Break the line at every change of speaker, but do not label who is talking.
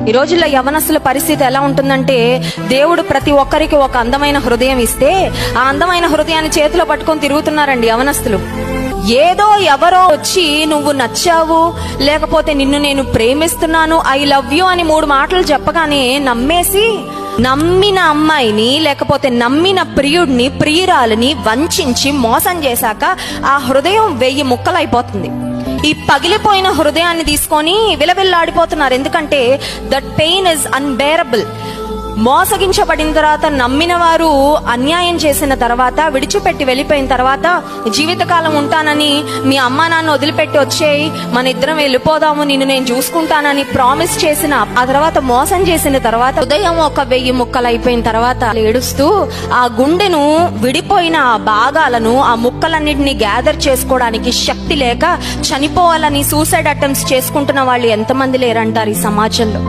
ఈ రోజుల్లో యవనస్తుల పరిస్థితి ఎలా ఉంటుందంటే, దేవుడు ప్రతి ఒక్కరికి ఒక అందమైన హృదయం ఇస్తే ఆ అందమైన హృదయాన్ని చేతిలో పట్టుకొని తిరుగుతున్నారండి యవనస్తులు. ఏదో ఎవరో వచ్చి నువ్వు నచ్చావు, లేకపోతే నిన్ను నేను ప్రేమిస్తున్నాను, ఐ లవ్ యూ అని 3 మాటలు చెప్పగానే నమ్మేసి నమ్మిన అమ్మాయిని లేకపోతే నమ్మిన ప్రియుడిని ప్రియురాలిని వంచి మోసం చేశాక ఆ హృదయం 1000 ముక్కలైపోతుంది. ఈ పగిలిపోయిన హృదయాన్ని తీసుకొని విలవిల్లాడిపోతున్నారు. ఎందుకంటే దట్ పెయిన్ ఇస్ అన్బేరబుల్. మోసగించబడిన తర్వాత, నమ్మిన వారు అన్యాయం చేసిన తర్వాత, విడిచిపెట్టి వెళ్ళిపోయిన తర్వాత, జీవితకాలం ఉంటానని మీ అమ్మా నాన్న వదిలిపెట్టి వచ్చేయి, మన ఇద్దరం వెళ్ళిపోదాము, నిన్ను నేను చూసుకుంటానని ప్రామిస్ చేసిన ఆ తర్వాత మోసం చేసిన తర్వాత ఉదయం ఒక 1000 ముక్కలు అయిపోయిన తర్వాత ఏడుస్తూ ఆ గుండెను విడిపోయిన ఆ భాగాలను, ఆ ముక్కలన్నిటిని గ్యాదర్ చేసుకోవడానికి శక్తి లేక చనిపోవాలని సూసైడ్ అటెంప్ట్స్ చేసుకుంటున్న వాళ్ళు ఎంతమంది లేరంటారు ఈ సమాజంలో.